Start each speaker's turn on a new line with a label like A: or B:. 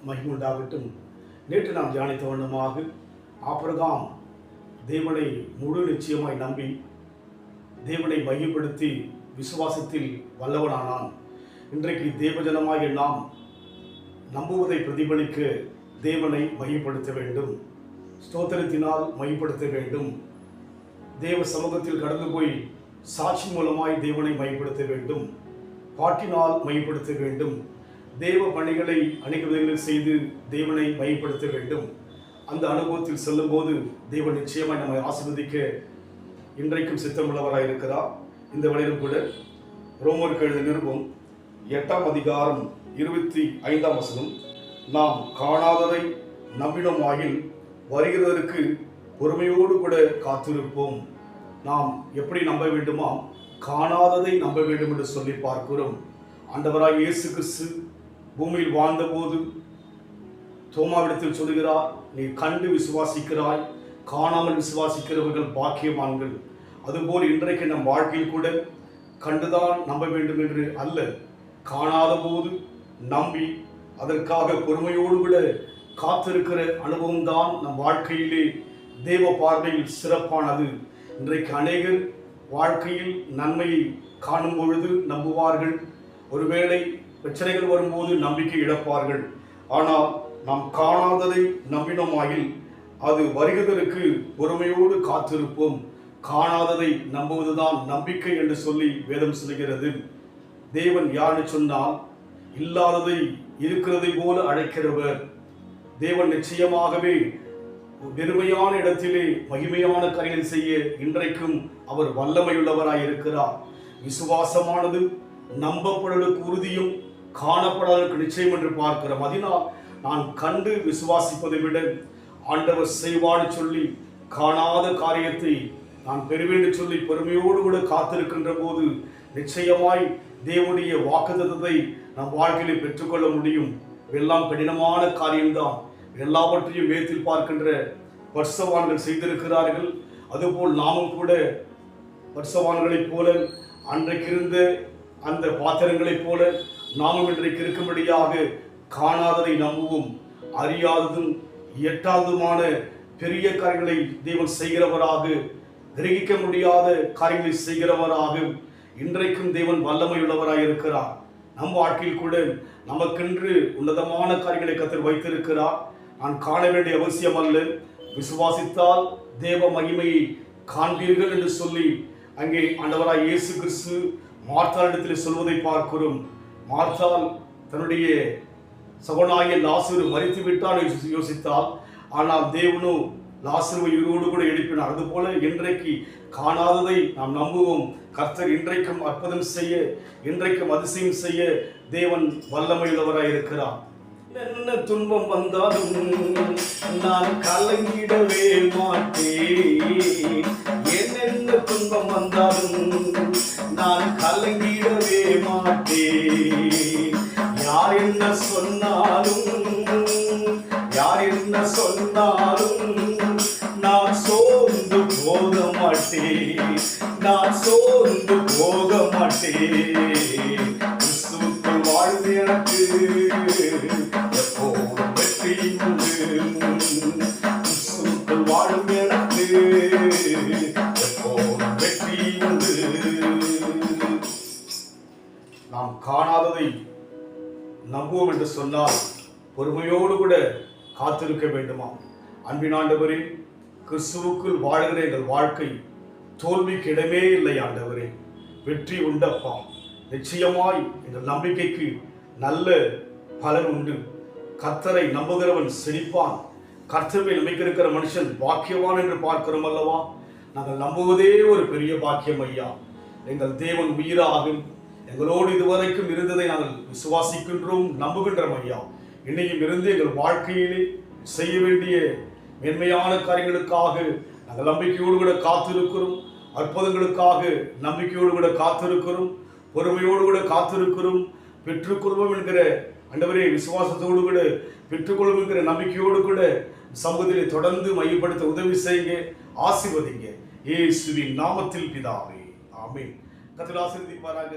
A: மகிமுண்டாகட்டும். நேற்று நாம் தியானித்த வண்ணமாக ஆபிரகாம் தேவனை முழு நிச்சயமாய் நம்பி தேவனை மையப்படுத்தி விசுவாசத்தில் வல்லவனானான். இன்றைக்கு தேவஜனமாகிய நாம் நம்புவதை பிரதிபலிக்க தேவனை மையப்படுத்த வேண்டும், ஸ்தோத்திரத்தினால் மையப்படுத்த வேண்டும். தேவ சமூகத்தில் கடந்து போய் சாட்சி மூலமாய் தேவனை மையப்படுத்த வேண்டும், பாட்டினால் மையப்படுத்த வேண்டும், தேவ பணிகளை அநேக விதங்களில் செய்து தேவனை மையப்படுத்த வேண்டும். அந்த அனுபவத்தில் செல்லும்போது தேவன் நிச்சயமாய் நம்மை ஆசீர்வதிக்க இன்றைக்கும் சித்தமுள்ளவராக இருக்கிறார். இந்த வேளையிலும் கூட ரோமருக்கு எழுதிய நிருபம் 8ஆம் அதிகாரம் 25ஆம் வசனம், நாம் காணாததை நம்பினோமாகில் வருகிறதற்கு பொறுமையோடு கூட காத்திருப்போம். நாம் எப்படி நம்ப வேண்டுமா? காணாததை நம்ப வேண்டும் என்று சொல்லி பார்க்கிறோம். ஆண்டவராய் இயேசு கிறிஸ்து பூமியில் வாழ்ந்தபோது தோமாவிடத்தில் சொல்கிறார், நீ கண்டு விசுவாசிக்கிறாய், காணாமல் விசுவாசிக்கிறவர்கள் பாக்கியவான்கள். அதுபோல் இன்றைக்கு நம் வாழ்க்கையில் கூட கண்டுதான் நம்ப வேண்டும் என்று அல்ல, காணாத போது நம்பி அதற்காக பொறுமையோடு கூட காத்திருக்கிற அனுபவம் தான் நம் வாழ்க்கையிலே தேவ பார்வையில் சிறப்பானது. இன்றைக்கு அநேகர் வாழ்க்கையில் நன்மையை காணும் பொழுது நம்புவார்கள், ஒருவேளை பிரச்சனைகள் வரும்போது நம்பிக்கை இழப்பார்கள். ஆனால் நாம் காணாததை நம்பினோமாயில் அது வருகிறதற்கு பொறுமையோடு காத்திருப்போம். காணாததை நம்புவதுதான் நம்பிக்கை என்று சொல்லி வேதம் சொல்கிறது. தேவன் யாருன்னு சொன்னால் இல்லாததை இருக்கிறதை போல அழைக்கிறவர். தேவன் நிச்சயமாகவே வெறுமையான இடத்திலே மகிமையான காரியங்களை செய்ய இன்றைக்கும் அவர் வல்லமையுள்ளவராய் இருக்கிறார். விசுவாசமானது நம்பப்படுவதற்கு உறுதியும் காணப்படாததற்கு நிச்சயம் என்று பார்க்கிறோம். அதனால் நான் கண்டு விசுவாசிப்பதை விட ஆண்டவர் செய்வான்னு சொல்லி காணாத காரியத்தை நான் பெறுவேன் என்று சொல்லி பொறுமையோடு கூட காத்திருக்கின்ற போது நிச்சயமாய் தேவனுடைய வாக்குத்தத்தத்தை நம் வாழ்க்கையிலே பெற்றுக்கொள்ள முடியும். எல்லாம் கடினமான காரியம்தான். எல்லாவற்றையும் வேதத்தில் பார்க்கின்ற பரிசுத்தவான்கள் செய்திருக்கிறார்கள். அதுபோல் நாமும் கூட பரிசுத்தவான்களைப் போல, அன்றைக்கு இருந்த அந்த பாத்திரங்களைப் போல நாமும் இன்றைக்கு இருக்கும்படியாக காணாததை நம்புவோம். அறியாததும் எட்டாததுமான பெரிய காரியங்களை தேவன் செய்கிறவராக, கிரகிக்க முடியாத காரியங்களை செய்கிறவராக இன்றைக்கும் தேவன் வல்லமையுள்ளவராக இருக்கிறார். நம் வாழ்க்கையில் கூட நமக்கென்று உன்னதமான காரியங்களை கர்த்தர் வைத்திருக்கிறார். நான் காண வேண்டிய அவசியம் அல்ல, விசுவாசித்தால் தேவ மகிமையை காண்பீர்கள் என்று சொல்லி அங்கே ஆண்டவராய் இயேசு கிறிஸ்து மார்த்தாளிடத்தில் சொல்வதை பார்க்கிறோம். மார்த்தாள் தன்னுடைய சகோதரனாகிய லாசரு மரித்து விட்டால் யோசித்தால், ஆனால் தேவனோ லாசருவை உயிரோடு கூட எழுப்பினார். அதுபோல இன்றைக்கு காணாததை நாம் நம்புவோம். கர்த்தர் இன்றைக்கும் அற்புதம் செய்ய, இன்றைக்கும் அதிசயம் செய்ய தேவன் வல்லமையுள்ளவராய் இருக்கிறார். என்ன துன்பம் வந்தாலும் நான் கலங்கிடவே மாட்டேன். என்னென்ன துன்பம் வந்தாலும் நான் கலங்கிடவே மாட்டேன். யார் என்ன சொன்னாலும், யார் என்ன சொன்னாலும் நான் சோர்ந்து போக மாட்டேன், நான் சோர்ந்து போக மாட்டேன். கிறிஸ்துவுக்குள் வாழ்ந்து எனக்கு எப்போதும் வெற்றி உண்டு. கிறிஸ்துவுக்குள் வாழும் எனக்கு எப்போதும் வெற்றி உண்டு. நாம் காணாததை நம்புவோம் என்று சொன்னால் பொறுமையோடு கூட காத்திருக்க வேண்டுமா? அன்பின் ஆண்டவரே, கிறிஸ்துவுக்குள் வாழ்கிற எங்கள் வாழ்க்கை தோல்விக்கு இடமே இல்லை ஆண்டவரே. வெற்றி உண்டப்பா. நிச்சயமாய் எங்கள் நம்பிக்கைக்கு நல்ல பலன் உண்டு. கர்த்தரை நம்புகிறவன் செழிப்பான். கர்த்தரை நம்பிக்கிற மனுஷன் பாக்கியவான் என்று பார்க்கிறோம் அல்லவா? நாங்கள் நம்புவதே ஒரு பெரிய பாக்கியம் ஐயா. எங்கள் தேவன் உயிராகும். எங்களோடு இதுவரைக்கும் இருந்ததை நாங்கள் விசுவாசிக்கின்றோம், நம்புகின்றோம் ஐயா. இன்னையும் இருந்து எங்கள் வாழ்க்கையிலே செய்ய வேண்டிய மென்மையான காரியங்களுக்காக நாங்கள் நம்பிக்கையோடு கூட காத்திருக்கிறோம். அற்புதங்களுக்காக நம்பிக்கையோடு கூட காத்திருக்கிறோம், பொறுமையோடு கூட காத்திருக்கிறோம். பெற்றுக்கொள்வோம் என்கிற ஆண்டவரே விசுவாசத்தோடு கூட பெற்றுக்கொள்வோம் என்கிற நம்பிக்கையோடு கூட சமூகத்திலே தொடர்ந்து மையப்படுத்த உதவி செய்யுங்க, ஆசீர்வதிங்க. இயேசுவின் நாமத்தில் பிதாவே, ஆமென். கர்த்தர் ஆசீர்வதிப்பாராக.